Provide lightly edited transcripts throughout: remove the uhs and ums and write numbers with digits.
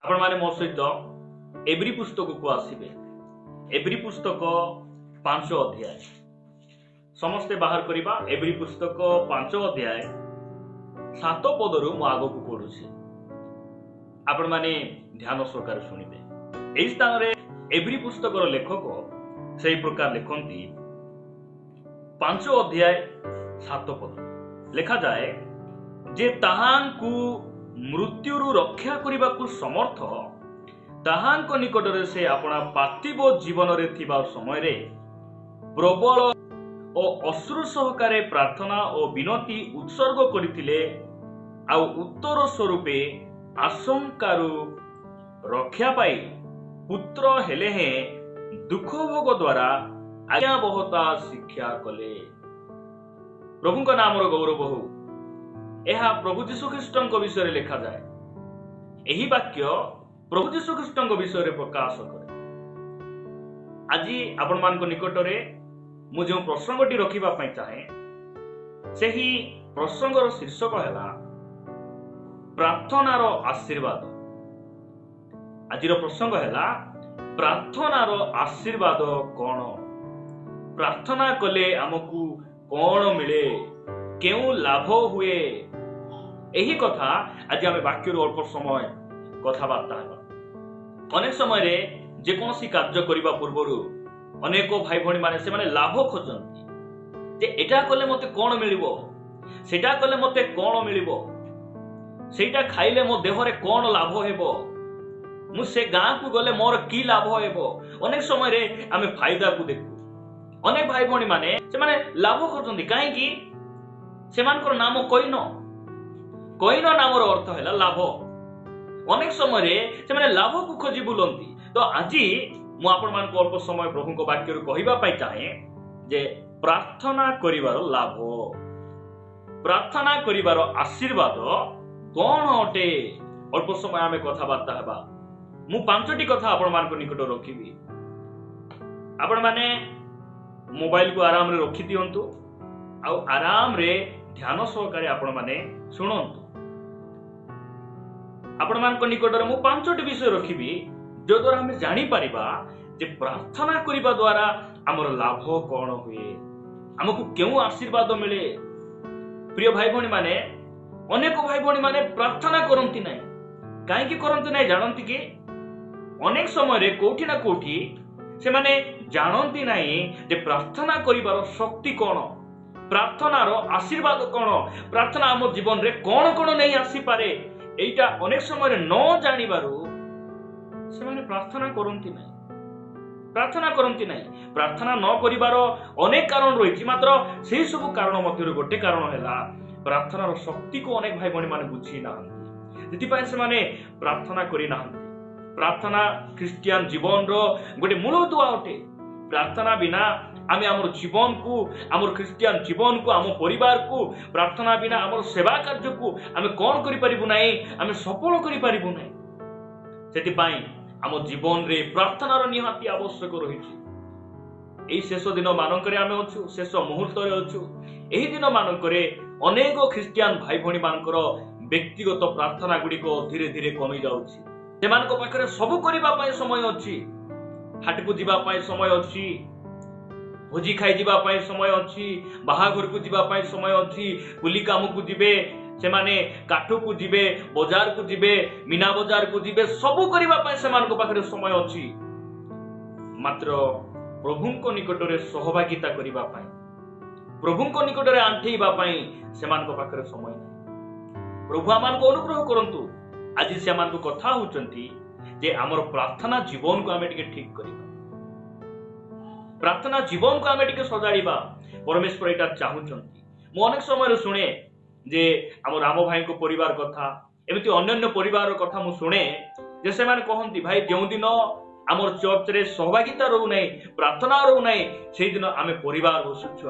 आपण माने मो सहित एब्री पुस्तक को आसीबे। एब्री पुस्तक 5 अध्याय समस्ते बाहर करिबा। एब्री पुस्तक 5 अध्याय 7 पदरु मो आगो को पढुछि। आपण माने ध्यान सहकार सुनिबे। एई स्थान रे एब्री पुस्तक रो लेखक सेही प्रकार लेखंती 5 अध्याय 7 पद लेखा जाए जे ताहांकु मृत्युरु रक्षा करने को समर्थ ताहांक निकटरे से अपना पार्थिव जीवन रे थिबा समय रे प्रबल और अश्रु सहकारे प्रार्थना और विनती उत्सर्ग करथिले आ उत्तर स्वरूपे आशंकारु रक्षा पाई पुत्र हेले हे दुख भोग द्वारा आज्ञा बहता शिक्षा कले। प्रभु का नाम गौरव हो। यह प्रभु जीशु ख्रीष्ट विषय लिखा जाए। यही वाक्य प्रभु जीशु ख्रीष्ट विषय प्रकाश करे। आज आपण मान निकटरे मु जो प्रसंगटी रखिबा पई चाहे सेही प्रसंगर शीर्षक है प्रार्थनार आशीर्वाद। आज प्रसंग है प्रार्थनार आशीर्वाद कौन। प्रार्थना कले आमको कौन मिले, केउ लाभ हुए, यही कथा आज आम वाक्य अल्प समय कथबार्ता है। अनेक समय जेकोसी कार्य करने पूर्वर अनेक भाई भौणी माने से माने लाभ खोजती जे एटा कले मते कौन मिलिबो, सेटा कले मते कौन मिलिबो, सेटा खाइले मो देहरे कौन लाभ हेबो, मु से गाँ को गले मोर की लाभ हेबो। अनेक समय आम फायदा को देखू। अनेक भाई भौणी माने से माने लाभ खोजती कहीं से नाम कईन नामर अर्थ है लाभ। अनेक समय से माने लाभ को खोजी बुलंती। तो आज मु आपण मान को अल्प समय प्रभु को वाक्य कहबा पाई चाहे जे प्रार्थना करिवार लाभ, प्रार्थना करिवार आशीर्वाद कौन अटे। अल्प समय आमे कथबार्ता हेबा। मु 5टी कथा आपण मान को निकट रखिबी। आपण माने मोबाइल को आराम रे रखि दियंतु आ आराम रे ध्यान सहकारे आपण माने सुनंतु। आपण मान को निकट रे मु 5टी विषय रखिबी जो द्वारा हम जानी परिबा जे प्रार्थना करिबा द्वारा हमर लाभ कौन हुए, हमको केउ आशीर्वाद मिले। प्रिय भाई भौणी माने अनेक भाई भौणी माने प्रार्थना करंती नाही। काहे कि करंती नाही जानंती कि अनेक समय रे कोठी ना कोठी से माने जानंती नाही जे प्रार्थना करिवार शक्ति कौन, प्रार्थनार आशीर्वाद कौन, प्रार्थना हम जीवन रे कौन कौन नहीं आसी पारे। एटा अनेक समय न जानिबारु से माने प्रार्थना करंती नाही, प्रार्थना करंती नाही। प्रार्थना न करिवार अनेक कारण रही, मात्र से सब कारण मध्य गोटे कारण है प्रार्थनार शक्ति को अनेक भाई भौणी माने बुझी नाहंती। जेति पय से माने प्रार्थना करि नाहंती। प्रार्थना ख्रिस्टियन जीवन रो गोटे मूलदुआ अटे। प्रार्थना बिना आमे हमर जीवन को, हमर ख्रिस्टियन जीवन को, हम परिवार को, प्रार्थना बिना हमर सेवा कार्य को आमे कोन करि परिबु नाही, आमे सफल करि परिबु नाही। सेति पय हम जीवन रे प्रार्थनार निहाती आवश्यक रहिछि। एई शेष दिन मानकरे आमे अछु, शेष मुहूर्त रे अछु। एही दिन मानकरे अनेक ख्रिस्टियन भाई भौणी मानकर व्यक्तिगत प्रार्थना गुडी को धीरे धीरे कमी जाउछि। सेमानको पाखरे सब करिबा पय समय अछि, हाट को जीवा पय समय अछि, भोजी खाई जीवा पय समय अछि, बाहाघर को जीवा पय समय अछि, कुली काम को जीवे, सेमाने काठो को जीवे, बाजार को जीवे, मीना बाजार को जीवे, सब करिबा पय सेमानको पाखरे समय अछि। मात्र प्रभुको निकटरे सहभागिता करिबा पय, प्रभुको निकटरे आंठेइबा पय सेमानको पाखरे समय नै। प्रभु आमानको अनुग्रह करंतु। आज से आमानको कथा होचंती जे हमर प्रार्थना जीवन को आमे टिके ठीक करिबा, प्रार्थना जीवन को आमे टिके सजाड़िबा। परमेश्वर एटा चाहुचंती। मो अनेक समय सुने जे हमर राम भाई को परिवार कथा, एमिति अन्य परिवार कथा मु सुने जे से माने कहंती भाई जेउ दिन हमर चर्च रे सहभागिता रहउ नै, प्रार्थना रहउ नै, सेहि दिन आमे परिवार बसुछु,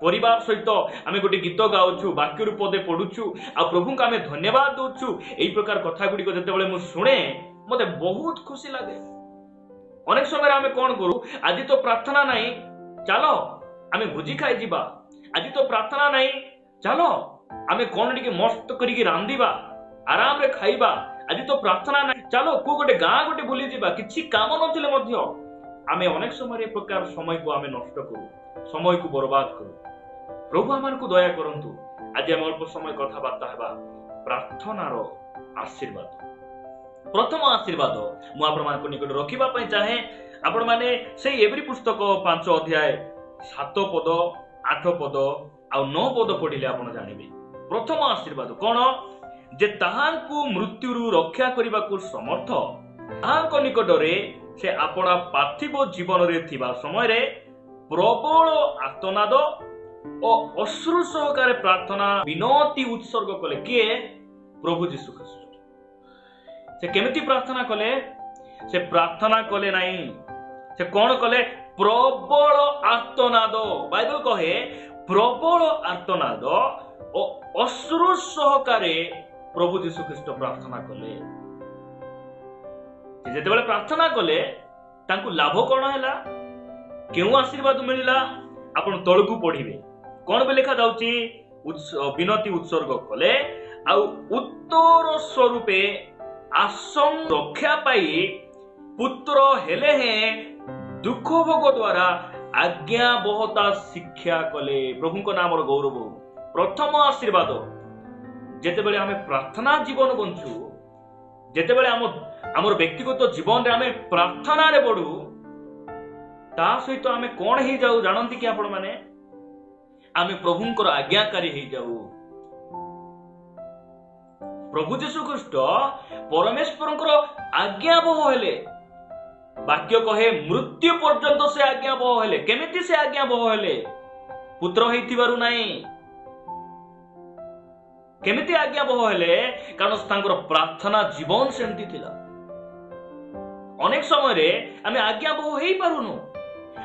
परिवार सहित आमे गोटे गीत गाउछु, वाक्य पदे पढुछु आ प्रभु को आमे धन्यवाद दउछु। एई प्रकार कथा गुडी को जेतेबेले मु सुने मते बहुत खुशी लागे। अनेक समय आमे कोन करू, आज तो प्रार्थना नाही, चलो आमे भोजी खाई जीबा। आज तो प्रार्थना नाही, चलो आमे कोन टिके मस्त करिके रांधीबा, आराम रे खाइबा, आज तो प्रार्थना ना चलो को गोटे गाँ गोटे बुली जीवा किछि काम नथिले मध्य आमे अनेक समय प्रकार समय को आमे नष्ट करू समय को बर्बाद करू प्रभु आमान को दया करंतु आज हम अल्प समय कथाबार्ता हेबा प्रार्थनार आशीर्वाद प्रथम आशीर्वाद मु आपण मान को निकट रखिबा पई चाहे आपण माने से एवरी पुस्तक 5 अध्याय 7 पद 8 पद आ 9 पद पढ़िले आपण जानिबे प्रथम आशीर्वाद कोन जे ताहांकु मृत्युरु रक्षा करिबा को समर्थ ताहांको निकटरे से आपणा पार्थिव जीवन रे थिबा समय रे प्रबल आर्तनाद और अश्रु सहकारे प्रार्थना विनती उत्सर्ग कले किए प्रभु यीशु ख्रीष्ट से केमिति प्रार्थना कले से प्रार्थना कले नहीं से कौन कले प्रबल आर्तनाद बाइबल कहे प्रबल आर्तनाद और अश्रु सहकारे प्रभु यीशु ख्रीष्ट प्रार्थना कले जेतेबेले प्रार्थना कले तांकु लाभ कौन हैला केउ आशीर्वाद मिलिला आपण तळकु पढिबे कोन बे लिखा जाउची विनती उत्सर्ग कले आ उत्तर स्वरूपे आसम रक्षा पाई पुत्र हेले हे दुख भोग द्वारा आज्ञा बहता शिक्षा कले प्रभु को नाम गौरव प्रथम आशीर्वाद जेतेबेले आमे प्रार्थना जीवन बंचू जेतेबेले आमर व्यक्तिगत जीवन रे आमे प्रार्थना रे बढू ता सहित आमे कोन हे जाऊ जानंती कि आपण माने आमे प्रभुंकर आज्ञाकारी हे जाऊ प्रभु यीशु ख्रीष्ट परमेश्वरंकर आज्ञाबह हेले वाक्य कहे मृत्यु पर्यंत से आज्ञाबह हेले केमिति से आज्ञाबह हेले पुत्र हेतिबारु नाही केमिति आज्ञाबह हेले कारण तांकर प्रार्थना जीवन सेमती थिला अनेक समय रे आमे आज्ञाबह हेई पारुनु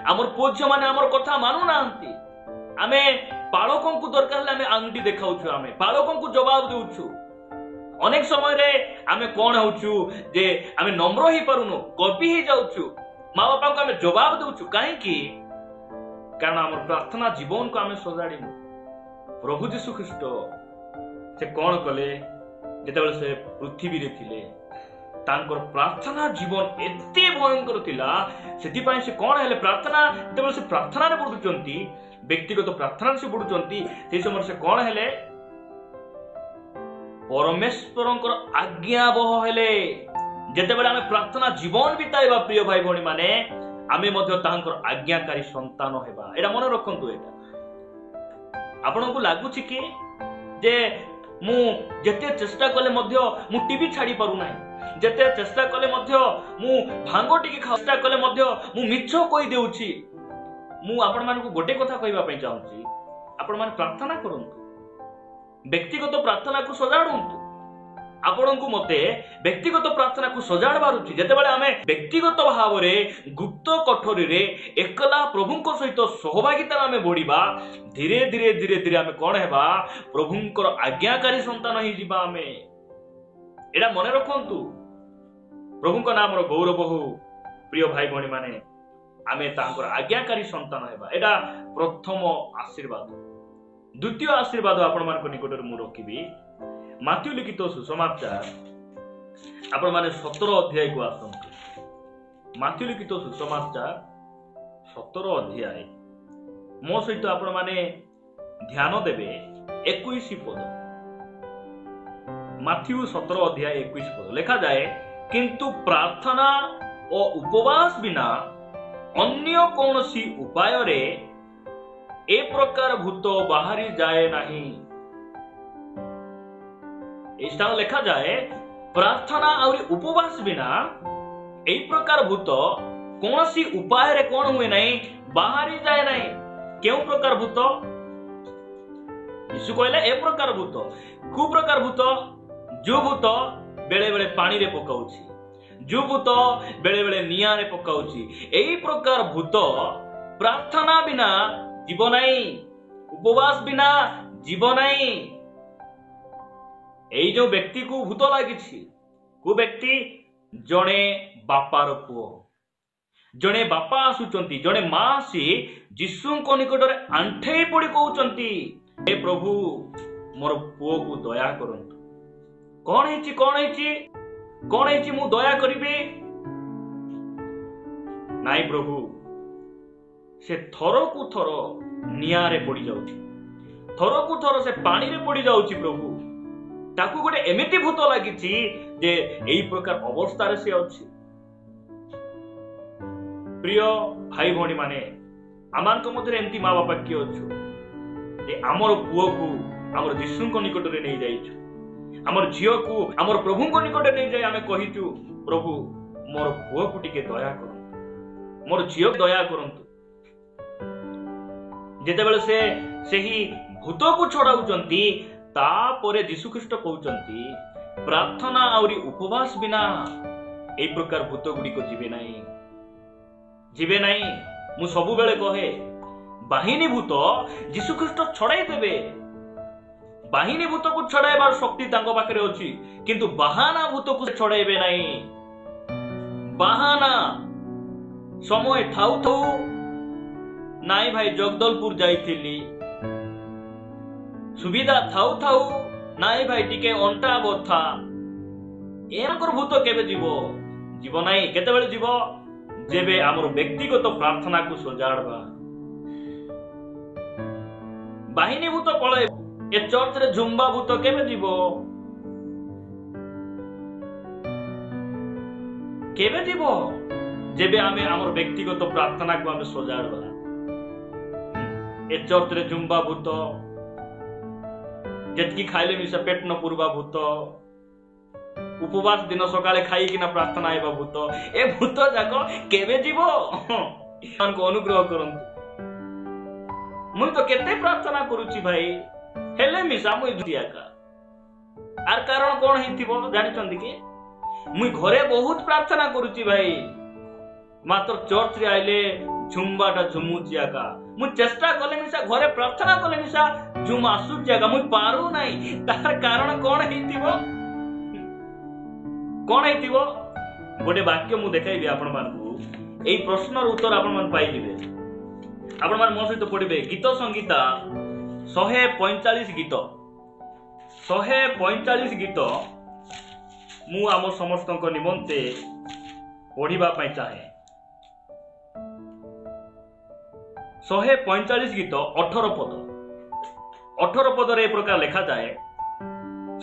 हमर पूज्य माने हमर कथा मानु नांती आमे पालकों को दरकार ले आमे आंगटी देखाउछु आमे पालकों को जवाब देउछु अनेक समय रे आमे कोन होउछु जे आमे नम्र ही पारुनु कपि ही जाउछु माँ बापा को आमे जवाब देउछु काहे कि कारण हमर प्रार्थना जीवन को आमे सजाडिनु प्रभु यीशु ख्रीष्ट से कौन कले जेतेबेले से पृथ्वी रे थिले तांकर प्रार्थना जीवन एते भयंकर थिला सेति पई से कौन हेले प्रार्थना जेतेबेले से प्रार्थना रे बुडुचंती व्यक्तिगत प्रार्थना से बुडुचंती से समय से कौन हेले परमेश्वरंकर आज्ञाबह हेले जेतेबेले आमे प्रार्थना जीवन बिताइबा प्रिय भाई भणी माने आमे मध्य तांकर आज्ञाकारी संतान हेबा एटा मन रखंतु एटा आपनको लागुछि कि जे मु जेते चेष्टा कले मध्य मु टीवी छाड़ी पारु नाही जेते चेष्टा कले मध्य मु भांगो टिके चेष्टा कले मध्य मु मिछ कहि देउछि मु आपण मानकु गोटे कथा कहबा पई चाहूछि आपण मान प्रार्थना करंतु व्यक्तिगत प्रार्थना को सजाडंतु आपणको मते व्यक्तिगत प्रार्थना को सजाड़बारुछि जेतेबेले आमे व्यक्तिगत भाव रे गुप्त कठोरी रे एकला प्रभुंको सहित सहभागिता आमे बढ़िबा धीरे धीरे धीरे धीरे आमे कोन हेबा प्रभुंकर आज्ञाकारी संतान ही जिबा आमे एडा मने रखंतु प्रभुंको नामर गौरव हो प्रिय भाई भणी माने आमे तांकर आज्ञाकारी संतान हेबा एडा प्रथम आशीर्वाद द्वितीय आशीर्वाद आपण मानक निकटरे मु रखिबी माथ्यू लिखित सुसमाचार आपण माने 17 अध्याय को आसंतु माथ्यू लिखित सुसमाचार 17 अध्याय मो सहित आपण माने ध्यान देबे 21 पद माथ्यू 17 अध्याय 21 पद लिखा जाए किंतु प्रार्थना और उपवास बिना अन्य कौनसी उपाय रे ए प्रकार भूत बाहरी जाए नहीं स्थान लिखा जाए प्रार्थना और उपवास बिना एई प्रकार भूत कौन सी उपाय रे कौन हुए नहीं बाहरी जाए नहीं क्यों प्रकार भूत यीशु कहले ए प्रकार भूत कु प्रकार भूत जो भूत बेले बेले पानी रे पकाउछि जो भूत बेले बेले निया रे पकाउछि एई प्रकार भूत प्रार्थना बिना जीव नहीं उपवास बिना जीव नहीं एई जो व्यक्ति को भूत लागिछि को व्यक्ति जणे बापार पुओ जणे बापा आसुचंती जणे मां आसी यीशु को निकटरे आंठेई पड़ी कहउचंती हे प्रभु मोर पुओ को दया करंतु कौन हेछि कौन है मु दया करी नाई प्रभु से थर को थर निआरे पड़ जाउछि थर को थर से पानी रे पड़ जाउछि प्रभु ताकू गोटे एमिति भूत लागिछि जे एई प्रकार अवस्था रे से अछि। प्रिय भाई भौणी माने आमान को मधुर एमती माँ बापा किए अच्छु जे आमर पुओ को आमर जीशु को निकट रे नहीं जाइछु आमर झियो को आमर प्रभु को निकट नहीं जाय आमे कहिछु प्रभु मोर पुओ को टिके दया करंतु मोर झियो दया करंतु जेते बेले से सेही भूत को छड़ाउचंती तापरे यीशु ख्रीष्ट कहउचंती प्रार्थना और उपवास बिना ए प्रकार भूत गुडी को जीवे नहीं मु सबु बेले कहे बाहिनी भूत यीशु ख्रीष्ट छड़ाई देबे बाहिनी भूत को छड़ाइबार शक्ति तांको पाखरे अछि किंतु बाहाना भूत को छड़ाइबे नहीं बाहाना समय थाउ थाउ नाई भाई जगदलपुर जाइथिली सुविधा थाउ थाउ नाई भाई टिके अंटा बथा एकर भूत केबे जीव नाही केते बेले जीव जेबे आमर व्यक्तिगत प्रार्थना को सजाड़बा बाहिनी भूत पळे ए चर्च रे झुम्बा भूत केबे जीव जेबे आमे आमर व्यक्तिगत प्रार्थना को आमे सजाड़बा ए चर्च रे झुम्बा भूत जेतकी खाइले मिसा पेट न पुरबा भूत उपवास दिन सकाळे खाई किना प्रार्थना आइबा भूत ए भूत जाको केबे जीवो को अनुग्रह करंतु मुई तो केते प्रार्थना करूची भाई हेले मिसा मुई दियाका आर कारण कोन हिथिबो जानि चंदी के मुई घरे बहुत प्रार्थना करूची भाई मात्र चर्च रे आइले झुम्बाटा झुमुचियाका मु चेष्टा कले मिसा घरे प्रार्थना कले मिसा झुम आसुचियाका मुई पारू नाही तार कारण कोन हिथिबो गोटे वाक्य मु देखाइबी आपण मानकू एई प्रश्नर उत्तर आपण मान पाई जिवे आपण मान मो सहित पढिबे गीत संगीता 145 गीत मु आम समस्त निमंते पढ़िबा पई चाहे 145 गीत 18 पद रे प्रकार लिखा जाए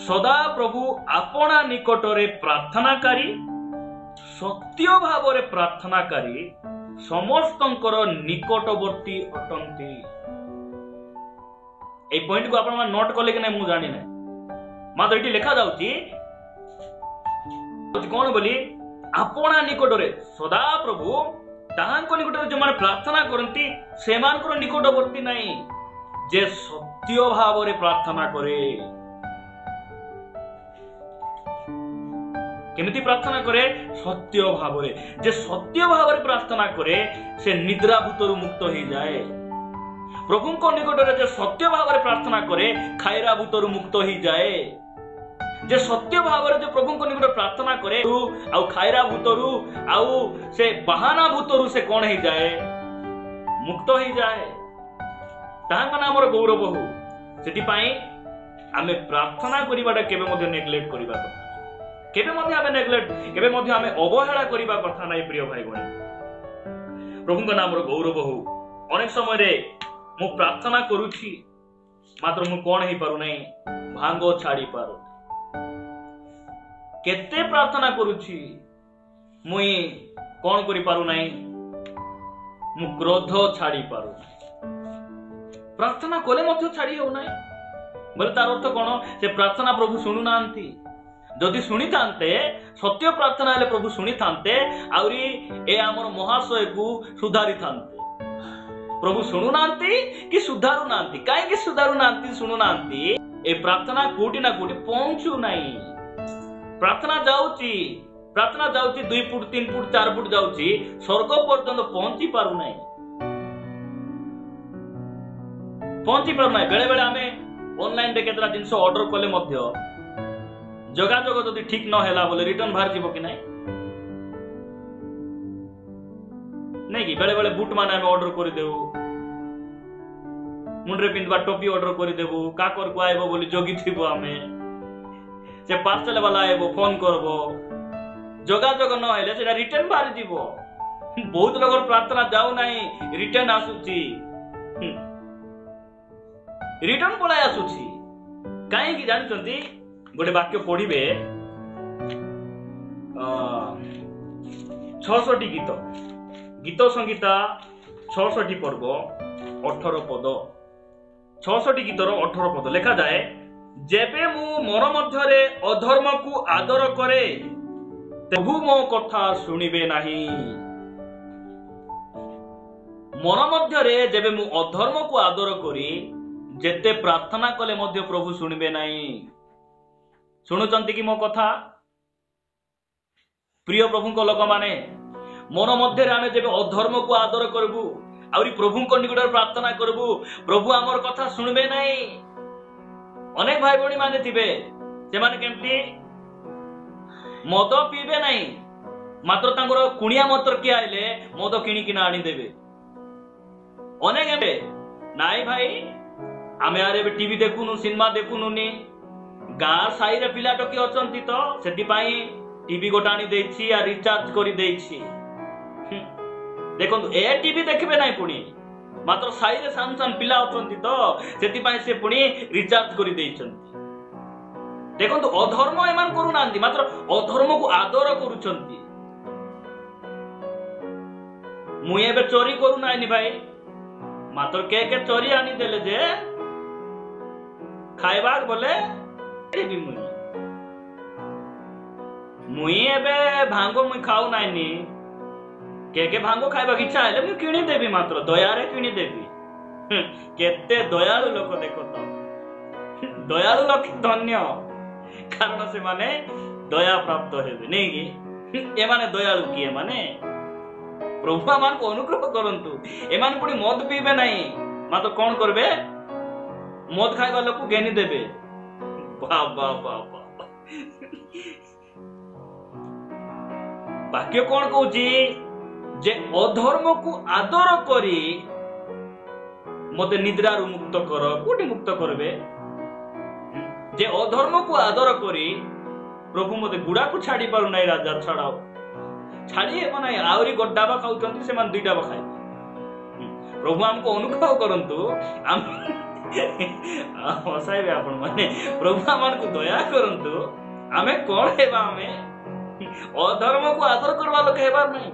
सदा प्रभु आपना निकटरे प्रार्थनाकारी सत्य भावरे प्रार्थनाकारी समस्तंकर निकटवर्ती अटंती ए पॉइंट को आपण नोट कले कि नहीं मु जानि नै मात्र एटी लिखा जाउची कोन बोली आपना निकटरे सदा प्रभु ताहांको निकटरे जो माने प्रार्थना करंती सेमानकर निकटवर्ती नहीं जे सत्य भावरे प्रार्थना करे केमिति प्रार्थना करे सत्य भावरे जे सत्य भावरे प्रार्थना करे से निद्रा भूतरु मुक्त हो जाए प्रभु को निकटरे जे सत्य भावरे प्रार्थना करे खायरा भूतरु मुक्त हो जाए जे सत्य भावरे जे प्रभु को निकट प्रार्थना करे आउ खायरा भूतरु आउ से बहाना भूतरु से कोन हो जाए मुक्त हो जाए ताहां नाम गौरव हो सेति पई आमे प्रार्थना करिबाटा केबे मध्ये नेग्लेक्ट करिबा କଥା केबे मध्ये आमे नेग्लेक्ट केबे मध्ये आमे अवहेला करिबा कथा नै प्रिय भाई बहन प्रभु को नाम गौरव हो अनेक समय रे मु प्रार्थना करूछी मात्र मु कोन हे पारु नै भांगो छाडी पारु केते प्रार्थना करूछी मुई कोन करि पारु नै मु क्रोध छाडी पारु प्रार्थना कोले मध्ये छाडी हो नै बोले तार अर्थ कोन से प्रार्थना प्रभु सुनु नांती जदि शुणी थांते सत्य प्रार्थना हेले प्रभु शुणी थांते आउरी ए हमर महाशय को सुधारी थांते प्रभु शुणु नांती कि सुधारु नांती काहे कि सुधारु नांती शुणु नांती ए प्रार्थना कोटी ना कोटी पहुंचू नाही प्रार्थना जाउची 2 फुट 3 फुट 4 फुट जाउची स्वर्ग पर्यंत पहुंची पारु नाही बेले बेले आमे ऑनलाइन रे केतरा जिंस ऑर्डर कले मध्य जोगाजोग जदि ठीक न हैला बोले रिटर्न बाहर जीवो कि नहीं कि बेले बेले बूट मान आमे ऑर्डर कर देबू मुंडरे पिंधबा टोपी ऑर्डर कर देबू काकर को आइबो बोली जोगी थिबो आमे से पार्सल वाला आइबो फोन करबो যোগাযোগ নহলে সেটা রিটার্ন বাহারি যাব। বহুত লোকর প্রার্থনা যাও নাই, রিটার্ন আসুছি, রিটার্ন পলাই আসুছি। কাইকি জানিছন্তি? গোটে বাক্য পড়িবে 600টি গীত, গীত সংগীতা 600টি পর্ব 18 পদ, 600টি গীতর 18 পদ লেখা যায়, যেবে মু মন মধ্যে অধর্মকু আদর করে প্রভু মো কথা শুনিবে নাহি। মন মধ্যে যেবে মু অধর্মকু আদর করি যেতে প্রার্থনা কলে মধ্য প্রভু শুনিবে নাই। শুনুচন্তি কি মো কথা? প্রিয় প্রভুଙ୍କ লোক মানে, মন মধ্যে আমি যেবে অধর্মকু আদর করবু আউরি প্রভুଙ୍କ নিকটରେ প্রার্থনা করবু, প্রভু আমার কথা শুনবে নাই। অনেক ভাই ভଉଣୀ মানে থিবে, সেমানে কেমতি মদ পিবে নাই, মাত্র তাঙ্কর কুଣିଆ মତ୍ର কি আইলে মদ কিଣିকিনা আনি দেবে। অনেক এবে নাই ভাই, আমি আর এবে টিভি দেখুনু, সিনেমা দেখুনু নি, গাঁ সাইরে পিলাটো কি অছন্তি তো সেটিপাই টিভি গোটা আনি ଦେଇছি আর রিচার্জ করে ଦେଇছি। দেখন্তু এ টিভি দেখবে নাই, পুଣି মাত্র সাইরে সান সান পিলা অছন্তি তো সেটিপাই সে পুଣି রিচার্জ করে ଦେଇଛନ୍ତି। দেখন্তু অধর্ম এমান করুনাহাନ୍ତି, মাত্র অধর্মକୁ আদর କରୁଛନ୍ତି। ମୁଁ ଏବେ ଚୋରି କରୁନାଇନି ଭାଇ, ମାତ୍ର କେ ଚୋରି ଆଣି ଦେଲେ ଯେ ଖାଇବାକ ବୋଲେ ମୁଇଁ ଏବେ ଭାଙ୍ଗ ମୁଇଁ ଖାଉ ନାଇନି, କେ ଭାଙ୍ଗ ଖାଇବାକୁ ଇଚ୍ଛା ହେଲେ ମୁଁ କିଣିଦେବି, ମାତ୍ର ଦୟାରେ କିଣିଦେବି। କେତେ ଦୟାଳୁ ଲୋକ ଦେଖ ତ, ଦୟାଳୁ ଲୋକ ଧନ୍ୟ, କାରଣ ସେମାନେ ଦୟା ପ୍ରାପ୍ତ ହେବେ ନାଇଁ କି? ଏମାନେ ଦୟାଳୁ କିଏ? ମାନେ ପ୍ରଭୁ ଆମକୁ ଅନୁଗ୍ରହ କରନ୍ତୁ। ଏମାନେ ପୁଣି ମଦ ପିଇବେ ନାହିଁ, ମାତ୍ର କଣ କରିବେ? ମଦ ଖାଇବା ଲୋକ ଘେନି ଦେବେ। ବାକ୍ୟ କଣ କହୁଛି? ଯେ ଅଧର୍ମକୁ ଆଦର କରି ମତେ ନିଦ୍ରାରୁ ମୁକ୍ତ କର। କୋଉଠି ମୁକ୍ତ କରିବେ? ଯେ ଅଧର୍ମକୁ ଆଦର କରି ପ୍ରଭୁ ମତେ ଗୁଡାକୁ ଛାଡି ପାରୁନାହିଁ, ରାଜା ଛାଡାଅ, ଛାଡି ହେବ ନାହିଁ। ଆହୁରି ଗୋଟେ ଡାବା ଖାଉଛନ୍ତି, ସେମାନେ 2 ଡାବା ଖାଇବେ। ପ୍ରଭୁ ଆମକୁ ଅନୁଗ୍ରହ କରନ୍ତୁ, ହସାଇବେ ଆପଣ ମାନେ, ପ୍ରଭୁ ଆମକୁ ଦୟା କରନ୍ତୁ। ଆମେ କଣ ହେବା? ଆମେ ଅଧର୍ମକୁ ଆଦର କରିବା ଲୋକ ହେବାର ନାହିଁ,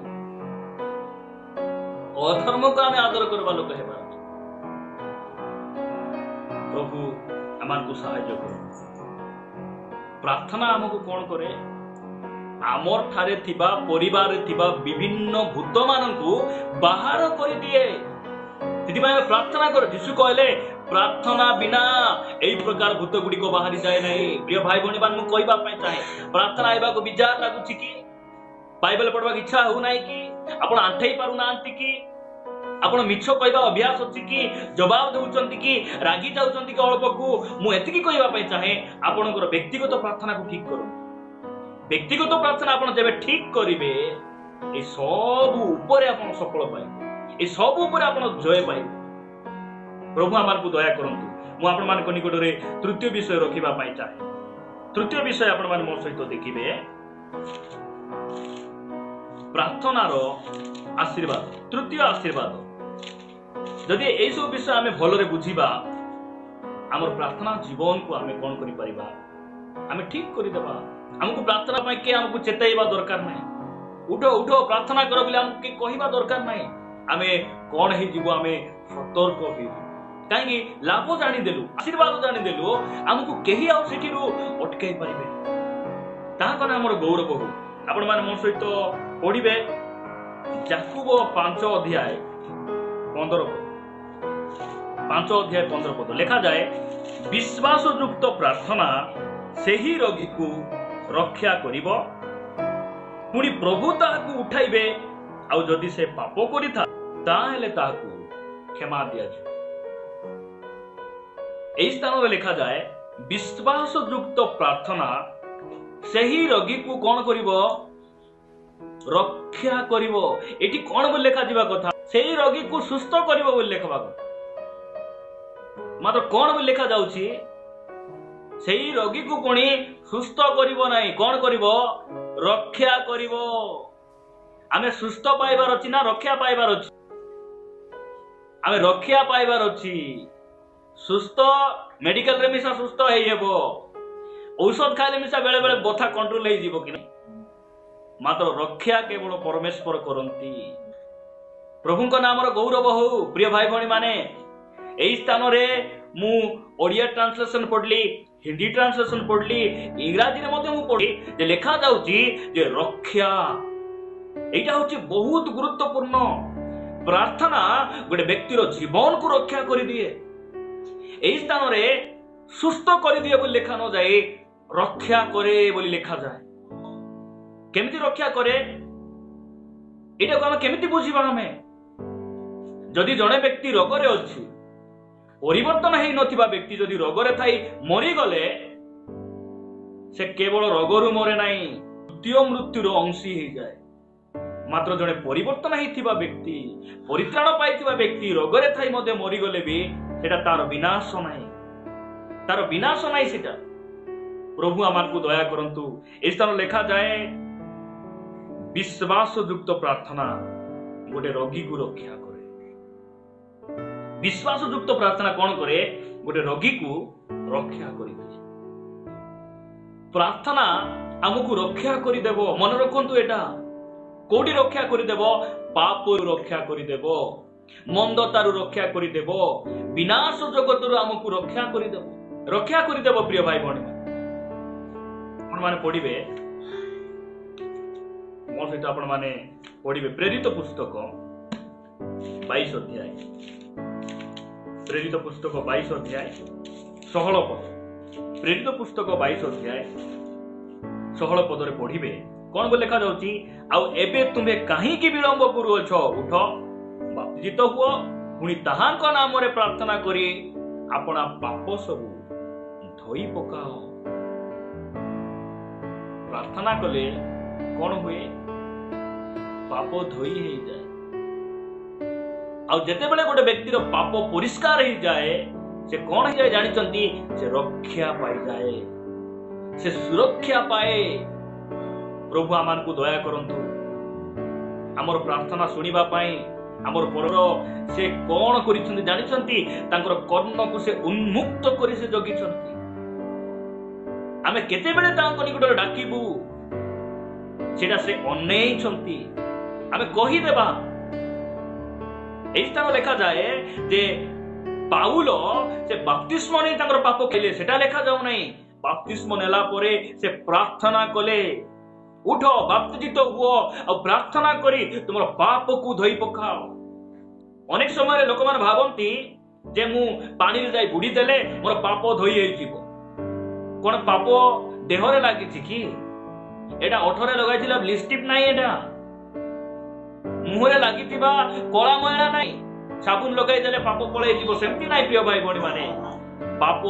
ଅଧର୍ମକୁ ଆମେ ଆଦର କରିବା ଲୋକ ହେବାର ନାହିଁ। ପ୍ରଭୁ ଆମକୁ ସାହାଯ୍ୟ କରନ୍ତୁ। ପ୍ରାର୍ଥନା ଆମକୁ କଣ କରେ? ଆମର ଠାରେ ଥିବା ପରିବାରରେ ଥିବା ବିଭିନ୍ନ ଭୂତ ମାନଙ୍କୁ ବାହାର କରିଦିଏ। ସେଥିପାଇଁ ଆମେ ପ୍ରାର୍ଥନା କରୁ। ଯୀଶୁ କହିଲେ ପ୍ରାର୍ଥନା ବିନା এই ପ୍ରକାର ଭୂତ ଗୁଡ଼ିକ ବାହାରି ଯାଏ ନାହିଁ। ପ୍ରିୟ ଭାଇ ଭଉଣୀ ମାନେ, ମୁଁ କହିବା ପାଇଁ ଚାହେଁ, ପ୍ରାର୍ଥନା ହେବାକୁ ବିଜାର ଲାଗୁଛି କି? ବାଇବେଲ ପଢିବାକୁ ଇଚ୍ଛା ହଉନାହିଁ କି? ଆପଣ ଆଣ୍ଠେଇ ପାରୁନାହାନ୍ତି କି? ଆପଣ ମିଛ କହିବା ଅଭ୍ୟାସ ଅଛି କି? ଜବାବ ଦେଉଛନ୍ତି କି? ରାଗି ଯାଉଛନ୍ତି କି ଅଳ୍ପକୁ? ମୁଁ ଏତିକି କହିବା ପାଇଁ ଚାହେଁ, ଆପଣଙ୍କର ବ୍ୟକ୍ତିଗତ ପ୍ରାର୍ଥନାକୁ ଠିକ କରନ୍ତୁ। ବ୍ୟକ୍ତିଗତ ପ୍ରାର୍ଥନା ଆପଣ ଯେବେ ଠିକ କରିବେ, এই ସବୁ ଉପରେ ଆପଣ ସଫଳ ପାଇବେ, এই ସବୁ ଉପରେ ଆପଣ ଜୟ ପାଇବେ। ପ୍ରଭୁ ଆମକୁ ଦୟା କରନ୍ତୁ। ମୁଁ ଆପଣମାନଙ୍କ ନିକଟରେ ତୃତୀୟ ବିଷୟ ରଖିବା ପାଇଁ ଚାହେଁ। ତୃତୀୟ ବିଷୟ ଆପଣମାନେ ମୋ ସହିତ ଦେଖିବେ, ପ୍ରାର୍ଥନାର ଆଶୀର୍ବାଦ। ତୃତୀୟ ଆଶୀର୍ବାଦ। ଯଦି এই ସବୁ ବିଷୟ ଆମେ ଭଲରେ ବୁଝିବା, ଆମର ପ୍ରାର୍ଥନା ଜୀବନକୁ ଆମେ କଣ କରିପାରିବା? ଆମେ ଠିକ କରିଦେବା। ଆମକୁ ପ୍ରାର୍ଥନା ପାଇଁ କିଏ ଆମକୁ ଚେତାଇବା ଦରକାର ନାହିଁ। ଉଠ ଉଠ ପ୍ରାର୍ଥନା କର ବୋଲି ଆମକୁ କିଏ କହିବା ଦରକାର ନାହିଁ। ଆମେ କଣ ହେଇଯିବୁ? ଆମେ ସତର୍କ ହେଇଯିବୁ। କାହିଁକି? ଲାଭ ଜାଣିଦେଲୁ, ଆଶୀର୍ବାଦ ଜାଣିଦେଲୁ, ଆମକୁ କେହି ଆଉ ସେଠିରୁ ଅଟକାଇ ପାରିବେ। ତାହା କଣ ଆମର ଗୌରବ ହଉ। ଆପଣ ମାନେ ମୋ ସହିତ ପଢିବେ ଯାକୁବ 5 ଅଧ୍ୟାୟ 15 ପଦ। 5 ଅଧ୍ୟାୟ 15 ପଦ ଲେଖା ଯାଏ, ବିଶ୍ୱାସ ଯୁକ୍ତ ପ୍ରାର୍ଥନା ସେହି ରୋଗୀକୁ ରକ୍ଷା କରିବ, ପୁଣି ପ୍ରଭୁ ତାହାକୁ ଉଠାଇବେ, ଆଉ ଯଦି ସେ ପାପ କରିଥାଏ ତାହେଲେ ତାହାକୁ କ୍ଷମା ଦିଆଯିବ। এই স্থাନରେ লেখা যায়, ବିଶ୍ୱାସ ଯୁକ୍ତ ପ୍ରାର୍ଥନା ସେହି ରୋଗୀକୁ କଣ କରିବ? ରକ୍ଷା କରିବ। ଏଠି କଣ ବୋଲି ଲେଖାଯିବା କଥା? ସେହି ରୋଗୀକୁ ସୁସ୍ଥ କରିବ ବୋଲି ଲେଖବା କଥା। ମାତ୍ର କଣ ବୋଲି ଲେଖା ଯାଉଛି? ସେହି ରୋଗୀକୁ ପୁଣି ସୁସ୍ଥ କରିବ ନାହିଁ, କଣ କରିବ? रक्षा करिवो। आमे सुस्थ पाइबार अछि ना रक्षा पाइबार अछि? आमे रक्षा पाइबार अछि। सुस्थ मेडिकल रे मिसा सुस्थ हेई हेबो, औषध खाइले मिसा बेले बेले बथा कंट्रोल हेई जीवो कि नहीं, मात्र रक्षा केवल परमेश्वर करंती। प्रभुଙ୍କ नामर गौरव हो। प्रिय भाई भणी माने एई स्थान रे मु ओडिया ट्रांसलेशन पढ़ली, हिंदी ट्रांसलेशन पढ़ली, इंग्राजी रे मते मु पढ़ी जे लेखा जाउची जे रक्षा। एटा होची बहुत गुरुत्वपूर्ण। प्रार्थना गोटे व्यक्तिर जीवन को रक्षा करि दिए। एई स्थान रे सुस्थ करि दिए बोली लेखा न जाए, रक्षा करे बोली लेखा जाए। केमिति रक्षा करे एटा को हम केमिति बुझिबा? हमें जदि जड़े व्यक्ति रोगरे अछि, परिवर्तन हेई नथिबा व्यक्ति जदि रोगरे थाई मरी गले, से केवल रोगरु मरे नाही, मृत्युर अंशी हेई जाए। मात्र जड़े परिवर्तन हेइथिबा व्यक्ति, परित्राण पाइथिबा व्यक्ति रोगरे थाई मध्ये मरी गले भी सेटा तार विनाश नाही, तार विनाश नाही सेटा। प्रभु आमानकु दया करंतु। ए स्थान लेखा जाए विश्वास युक्त प्रार्थना गोटे रोगी को रक्षा करे। विश्वास युक्त प्रार्थना कौन करे? गोटे रोगी को रक्षा करि दिए। प्रार्थना आमको रक्षा करि देबो। मन रखंतु एटा कोडी रक्षा करि देबो? पापरु रक्षा करि देबो, मंदतारु रक्षा करि देबो, विनाश जगतरु आमको रक्षा करि देबो, रक्षा करि देबो। प्रिय भाई भणी आपण माने पढिबे, मोर सहित आपण माने पढिबे प्रेरित पुस्तक 22 अध्याय, प्रेरित पुस्तक 22 अध्याय 16 पद। प्रेरित पुस्तक 22 अध्याय 16 पद रे पढिबे कोन बोल लेखा जाउची, आउ एबे तुमे काहे की विलंब करूअछ? उठ, बाप्तिजित हुओ, पुनी ताहांक नाम रे प्रार्थना करी आपना पाप सब धोई पकाओ। प्रार्थना कले कौन हुए? पाप धोई हेई जाए। आउ जेते बेले गोटे व्यक्तिर पाप परिष्कार हेई जाए, से कौन हेई जाए जानिचंती? से रक्षा पाई जाए, से सुरक्षा पाए। प्रभु आमानकु दया करंतु। हमर प्रार्थना सुनिबा पई हमर परर से कौन करिसंती जानिचंती? तांकर कर्ण को से उन्मुक्त करि से जगिचंती। आमे केते बेले तांको निकटरे डाकिबु सेटा से अनेइछंती। आमे कहि देबा। एई स्थान लेखा जाए जे पाउल से बप्तिस्म नै तांकर पाप खेले, सेटा लेखा जाउ नै। बप्तिस्म नेला परे से प्रार्थना कले, उठ, बप्तिजित हुओ और प्रार्थना करी तुमर पाप को धोई पकाओ। अनेक समय लोक मान भावंती जे मु पानी रे जाई बुडी देले मोर पाप धोई हेई जिवो। कोन पाप देहरे लागि छि कि? एटा ओठरे लगाइथिला लिपस्टिक नाही, एटा मुहरे लागिथिबा कळा मयला नाही, साबुन लगाई देले पाप पळेई जिवो सेमति नाही। प्रिय भाई भणी माने पाप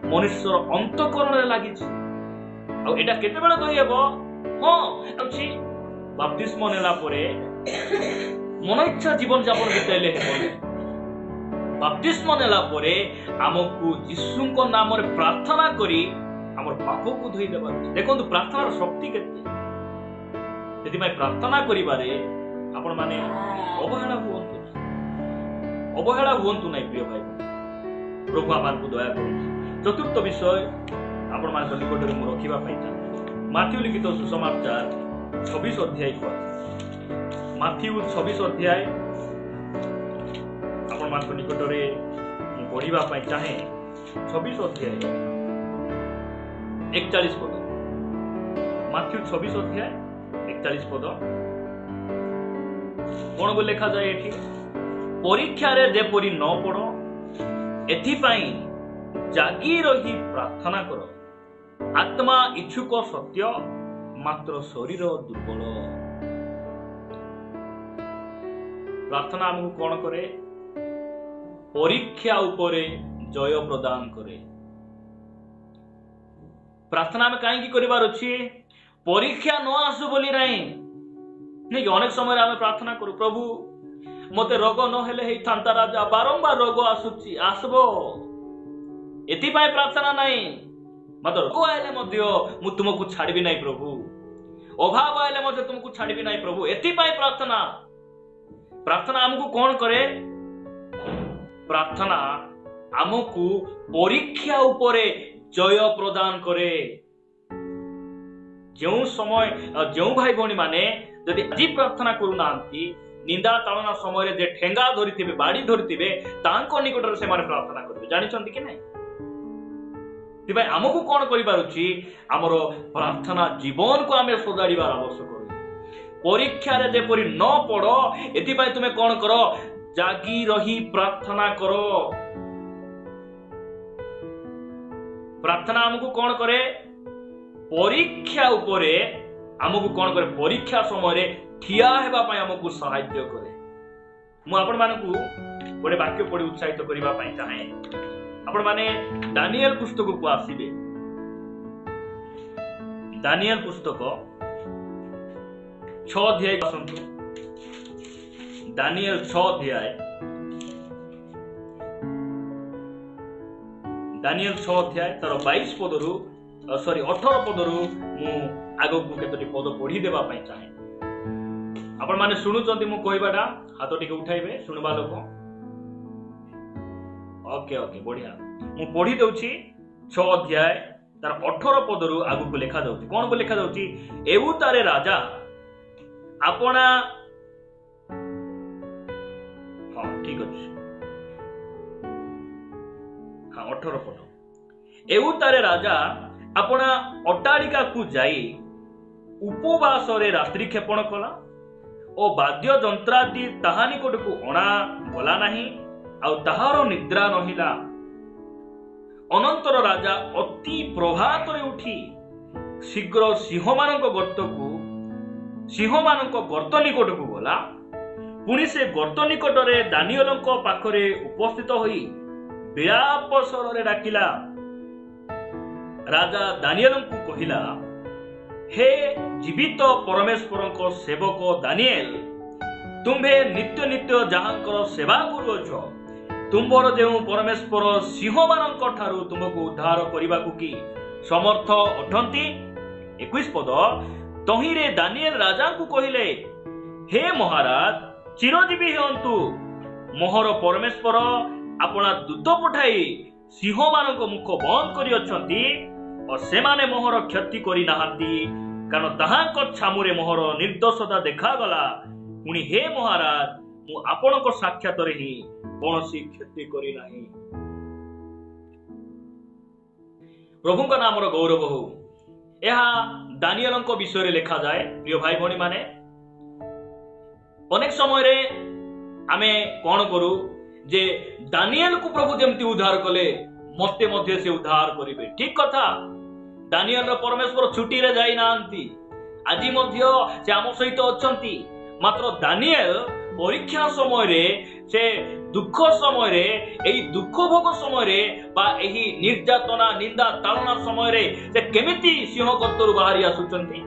मनुष्यर अंतःकरण रे लागि छि। आ एटा केते बेले धोई हेबो? अच्छी बप्तिस्म नेला परे मन इच्छा जीवन जापन बिताइले हेबो। बप्तिस्म नेला परे हमकु यीशुଙ୍କ नाम रे प्रार्थना करी हमर पाप को धोई देबा। देखंतु प्रार्थनार शक्ति केते। यदि मैं प्रार्थना करिबारे आपण माने अवहेला हुअन्तु नाही। प्रिय भाई प्रभु आमानकु दया करु। चतुर्थ विषय आपण मान निकटरे मु रखिबा पाइता माथ्यू लिखित सुसमाचार 26 अध्याय को। माथ्यू 26 अध्याय आपण मान निकटरे पढ़िबा पाई चाहे। 26 अध्याय 41 पद। माथ्यू 26 अध्याय 41 पद कोन बोल लेखा जाए एठी? परीक्षा रे जेपरि न पड़ो एथि पई जागी रही प्रार्थना करो। आत्मा इच्छुक सत्य, मात्र शरीर दुर्बल। प्रार्थना हमको कौन करे? परीक्षा उपरे जय प्रदान करे। प्रार्थना में कहीं करिवार अछि? परीक्षा न आसु बोली नहीं। अनेक समय आमे प्रार्थना करू, प्रभु मते रोग न हेले हेई थांता राजा, बारंबार रोग आसुची, आसबो। एथि पई प्रार्थना नहीं। मात्र रोग आइले मध्य मु तुमको छाड़बी नहीं प्रभु। अभाव आइले मते तुमको छाड़बी नहीं प्रभु। एथिपाई प्रार्थना प्रार्थना हमको कौन करे? प्रार्थना हमको परीक्षा उपरे जय प्रदान करे। जो समय जो भाई भौणी माने यदि आज प्रार्थना करूना निंदा ताड़ना समय जे ठेंगा धरिथिबे बाड़ी धरिथिबे तांको निकटरे से माने प्रार्थना करिवे। जानिछन्ति कि नहीं? तिबे हमकु कोन करिबार अछि? हमरो प्रार्थना जीवन को हमें सजाड़िबार आवश्यक अछि। परीक्षा रे जेपरि न पड़ो एथिपाई तुमे कोन करो? जागी रही प्रार्थना करो। प्रार्थना हमकु कोन करे? परीक्षा उपरे हमकु कोन करे? परीक्षा समय रे ठिया हेबा पई हमकु सहायता करे। मु आपण मानकु गोटे वाक्य पढि उत्साहित करिबा पई चाहे। आपण माने दानिएल पुस्तक को आसीबे। दानिएल पुस्तक 6 अध्याय आसंतु। दानिएल 6 अध्याय। दानिएल 6 अध्याय तार 22 पदरु 18 पदरु मु आगो को केतोटी पद पढी देबा पई चाहे। आपण माने सुनुचंती मु कहबाटा हाथ टिके उठाइबे सुनबा लोक। ओके ओके बढ़िया। मु पढी दउची 6 अध्याय तार 18 पदरु आगो को लिखा जाउची। कोन को लिखा जाउची? एवु तारे राजा आपना हां ठीक अछि। हां 18 पद। एवु तारे राजा आपना अट्टालिका को जाई उपवास रे रात्रि क्षेपण कला ओ वाद्य जंत्रादि ताहा निकटकू अणा गला नाही आउ ताहार निद्रा नहिला। अनंतर राजा अति प्रभात रे उठी शीघ्र सिंहमानक गर्त निकटकू गला। पुणी से गर्त निकटरे दानिएलक पाखरे उपस्थित होई विलाप स्वरे डाकिला। राजा दानिएलंकु कहिला, हे जीवित परमेश्वरक सेवक दानिएल, तुम्भे नित्य नित्य जहांकर सेवा करुअछ, तुम्बर जेउ परमेश्वर सिंहमानक ठारू तुमको उद्धार करिबाकु की समर्थ अठंती। 21 पद। तहिरे दानिएल राजा को कहिले, हे महाराज चिरजीवी हेतु मोहर परमेश्वर अपना दूत पठाई सिंहमानक मुख बंद करि अछंती और सेमाने मोहर क्षति करि नाहांती, कारण ताहांक छामुरे मोहर निर्दोषता देखा गला। पुणी हे महाराज मु आपणक साक्षात रे ही कोनोसी क्षति करि नाही। प्रभुक नामर गौरव हो। यह दानिएलंक विषय लिखा जाए। प्रिय भाई भौणी माने अनेक समय रे आमे कोन करू जे दानिएल को प्रभु जेमती उद्धार कले मते मध्य से उद्धार करिवे। ठीक कथा। दानिएल रो परमेश्वर छुट्टी रे जाई नांती, आज मध्य से आम सहित अछंती। मात्र दानिएल परीक्षा समय रे से दुख समय रे एही दुख भोग समय रे बा एही निर्यातना निंदा ताड़ना समय रे से केमिति सिंह गर्तरु बाहरी आसुचंती,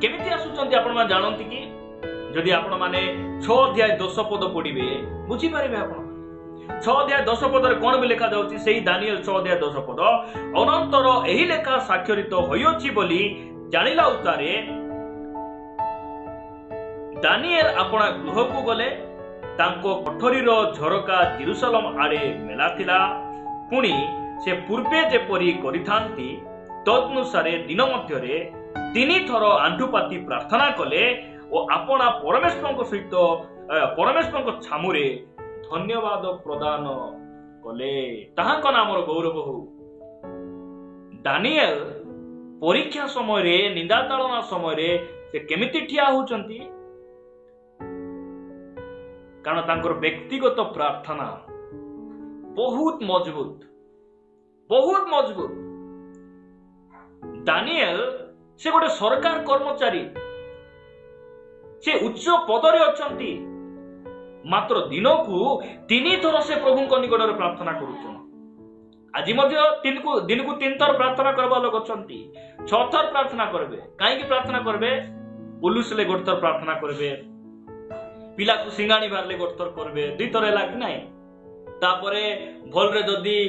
केमिति आसुचंती आपण मा जानंती कि? जदि आपण माने 6 अध्याय 10 पद पढिबे बुझी पारिबे। आपण 6 अध्याय 10 पद रे कोन बे लिखा जाउची? सेही दानिएल 6 अध्याय 10 पद। अनंतर एही लेखा साक्षरित होइछि बोली जानिला उतारे दानिएल अपना गृह को गले। तांको कोठरीर झरका जेरुसलम आड़े मेला थिला। पुणी से पूर्वे जेपरी करिथांती तदनुसारे दिन मध्यरे 3 थर आंठुपाती प्रार्थना कले और अपना परमेश्वर सहित परमेश्वर छामुरे धन्यवाद प्रदान कले। ताहांक नामर गौरव हो। दानिएल परीक्षा समय रे निंदा ताड़ना समय रे से केमिति ठिया होचंती? कारण तांकर व्यक्तिगत प्रार्थना बहुत मजबूत, बहुत मजबूत। दानिएल से गोटे सरकार कर्मचारी, से उच्च पदरे अछंती, मात्र दिन को 3 थर से प्रभु निकट में प्रार्थना करुछन। आज दिन को 3 थर प्रार्थना करबा लोग अछंती, 6 थर प्रार्थना करबे। काहे की प्रार्थना करबे? पुलिस ले गोटे थर प्रार्थना करबे, पिला को सिंगाणी बारले गोटे थर करबे, 2 थर लाग नाही। तापरे भलरे जदी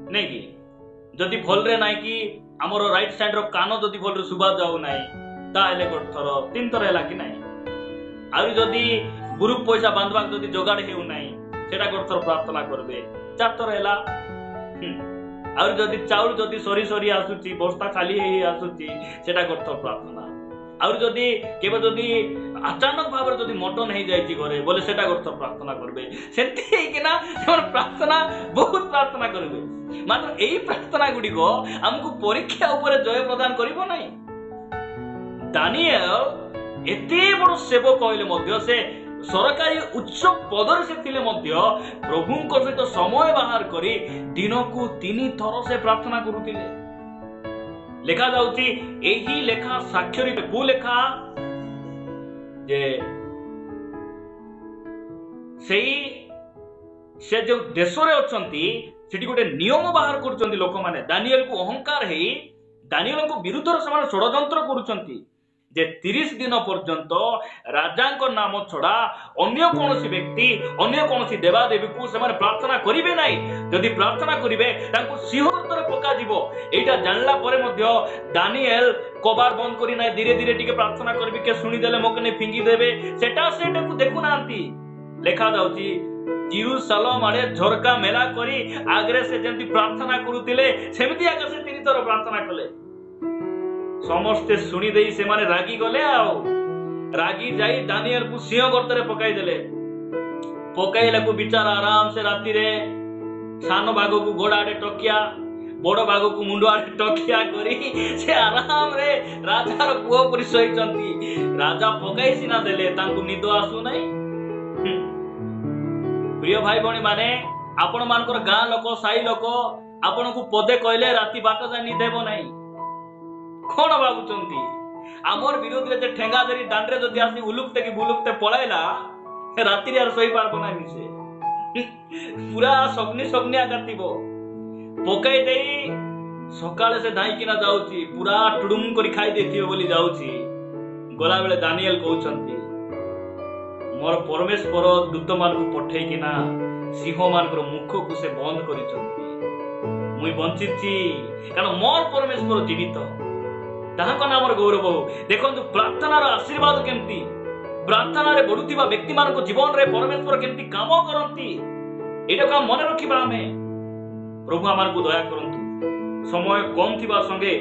नहीं कि जदि भलरे नाइ कि हमर राइट साइड रो कान जदि भलरे सुबा जाऊ नाइ ताले गोटे थर 3 थर हैला कि नाइ आउ जदि ग्रुप पैसा बांधवा जदि जोगाड़ हेउ नाइ सेटा गोटे थर प्रार्थना करबे 4 थर हैला आउ जदि चाउल जदि सरी सरी आसुची बस्ता खाली हे आसुची सेटा गोटे थर प्रार्थना आउ जदि केबे जदि अचानक भाव जदि मटन हे जाइची घरे बोले सेटा गोटे थर प्रार्थना करबे सेंती हे कि ना प्रार्थना बहुत प्रार्थना करबे मात्र एही प्रार्थना गुडी को हमकु परीक्षा ऊपर जय प्रदान करिवो नाही दानिएल एते बड़ सेवक कहले मध्य से सरकारी उच्च पदर से थिले मध्य प्रभुंक सहित समय बाहर करी दिन को 3 थर से प्रार्थना करुथिले लेखा जाउची एही लेखा साक्षरित को लेखा जे सेही से जो देश रे अछंती सेठी गोटे नियम बाहर करूछंती लोक माने दानिएल को अहंकार हेई दानिएल को विरुद्ध रे समान षडयंत्र करूछंती जे 30 दिन पर्यंत राजा नाम छड़ा अन्य कौन व्यक्ति अन्य कौन देवादेवी को से प्रार्थना करेंगे ना जदि प्रार्थना करेंगे सिंहर पका एटा जानला परे मध्य दानिएल कबार बंद करी ना धीरे धीरे टिके प्रार्थना करी के शुणीदेले मोके फिंगी देवे सेटा देखु ना लेखा जाउची यरूशलेम आड़े झरका मेला करी आगरे से जेंति प्रार्थना करुतिले सेमति आगे से 3 थर प्रार्थना कले समस्ते शुणी दे से माने रागी गले आओ रागी जाई दानिएल को सिंह गर्तरे पकाई देले पकाइले को बिचारा आराम से राती रे सान भाग को गोड़ा आड़े टकिया बड़ भाग को मुंड आड़े टकिया करी से आराम रे राजार पुओ परि सहिचंती राजा पकाई सिना देले तांको निद आसु नाही प्रिय भाई भणी माने आपण मानकर गां लोक साई लोक आपण को पदे कहले राती बाट जा निदेबो नाही कौन भावुंट आमर विरोध में ठेंगा धरी दांडे जदि आसी उलुकते कि बुलुकते पलाइला राति यार सही पारबो ना मिसे पूरा सगनी सगनी आगातिबो पकाई देई सकाळे से धाई किना जाउची पूरा टुडुम करी खाई देथियो बोली जाउची गला बेले दानिएल कहउचंती मोर परमेश्वर दूत मान को पठेई किना सिंह मान को मुख को से बंद करिचंती मुई बंचिची कारण मोर परमेश्वर जीवित ताहाको नामर गौरव देखो प्रार्थनार आशीर्वाद केमती प्रार्थना रे बढ़ुथिबा व्यक्ति मान को जीवन रे परमेश्वर केमती काम करंती एटा का मन रखिबा हमें प्रभु आमान को दया करंतु समय कम थिबा संगे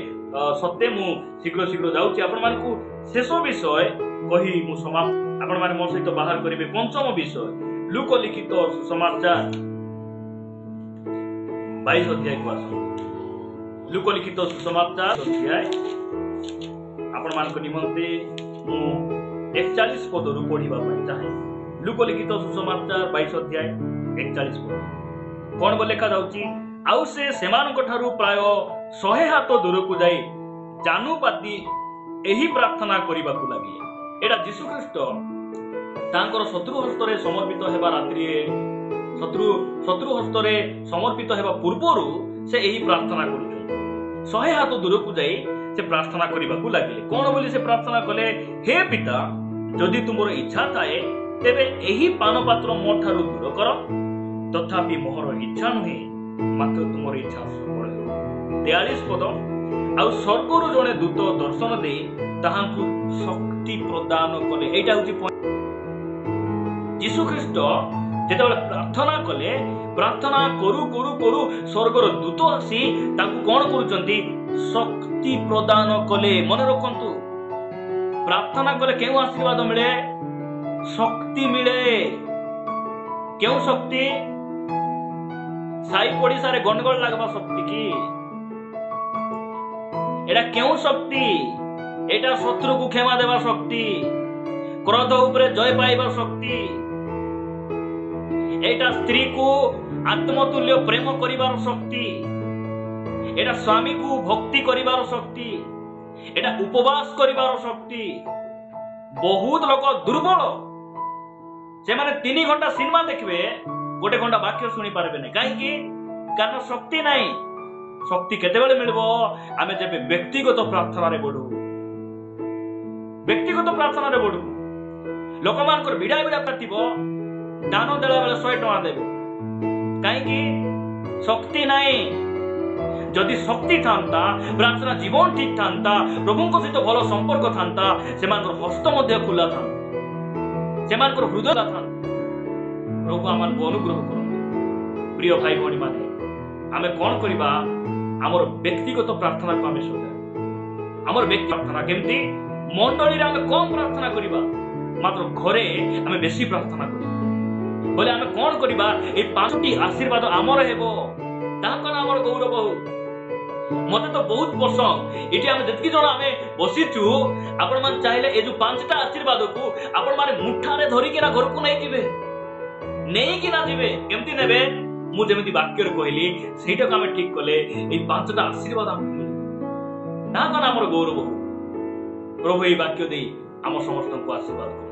सत्य मु शीघ्र शीघ्र जाउची आपण मान को शेष विषय कही मु समाप्त आपण माने मोर सहित बाहर करिवे पंचम विषय लूक लिखित सुसमाचार 22 अध्याय को आसो लूक लिखित सुसमाचार अध्याय आपण मान को निमंते मु 41 पद रु पढिबा पई चाहे लूक लिखित सुसमाचार 22 अध्याय 41 पद कोन बोले लेखा जाउची आउ से सेमान को ठारू प्राय 100 हाथ दूर को जाई जानुपाती एही प्रार्थना करिबा को लागिले एटा यीशु ख्रीष्ट तांकर शत्रु हस्तरे समर्पित हेबा रात्रि शत्रु हस्तरे समर्पित हेबा पूर्वरु से एही प्रार्थना करूछन 100 हाथ दूर को जाई से प्रार्थना करिबा को लागिले कोन बोली से प्रार्थना कले हे पिता जदि तुमरो इच्छा थाए तेबे एही पान पात्र मो ठारू दूर कर तथापि मोहर इच्छा नहे मात्र तुमरो इच्छा सफल हो 43 पद आ स्वर्गरु जने दूत दर्शन दे ताहांकु शक्ति प्रदान कले एटा होची यीशु ख्रीष्ट जेतेबेले प्रार्थना कले प्रार्थना करू करू करू स्वर्गर दूत आसी ताकू कोन करूचंती शक्ति प्रदान कले मन रखंतु प्रार्थना कले केउ आशीर्वाद मिले शक्ति मिले केउ शक्ति साई पड़िसा रे गणगण लागबा शक्ति की एटा केउ शक्ति एटा शत्रु को क्षमा देवा शक्ति क्रोध ऊपर जय पाइबा शक्ति एटा स्त्री को आत्मतुल्य प्रेम करिवार शक्ति एटा स्वामी को भक्ति करिवार शक्ति एटा उपवास करिवार शक्ति बहुत लोक दुर्बल से माने 3 घंटा सिनेमा देखबे 1 घंटा वाक्य सुनी पारबे नै काहे कि कारण शक्ति नाही शक्ति केते बेले मिलबो आमे जेबे व्यक्तिगत प्रार्थना रे बढू व्यक्तिगत प्रार्थना रे बढू लोक मानकर बिडा बिडा पातिबो दान देला बेले 100 टका देबे काहे कि शक्ति नाही जदि शक्ति था प्रार्थना जीवन ठीक था प्रभु सहित भल संपर्क था से हस्त खुला था से हृदय था प्रभु आम अनुग्रह कर प्रिय भाई भौणी माने आमे कौन करबा आमर व्यक्तिगत प्रार्थना को आमे सजा आमर व्यक्ति प्रार्थना केमती मंडली आमे कम प्रार्थना करबा मात्र घरे आमे बेसी प्रार्थना करबा बोले आमे कौन करबा ए पांचटी आशीर्वाद आमर हेबो ताकन आमर गौरव हो मते तो बहुत पसंद इटी आमे जतकी जण आमे बसिचु आपण मान चाहिले ए जो पांचटा आशीर्वाद को आपण माने मुठारे धरि के ना घर को नै जिवे नेई कि ना जिवे केमती नेबे मु जेमती वाक्य कहली सेटा को आमे ठीक कले ए पांचटा आशीर्वाद आम ताकन आमर गौरव हो प्रभु ए वाक्य दे आम समस्त को आशीर्वाद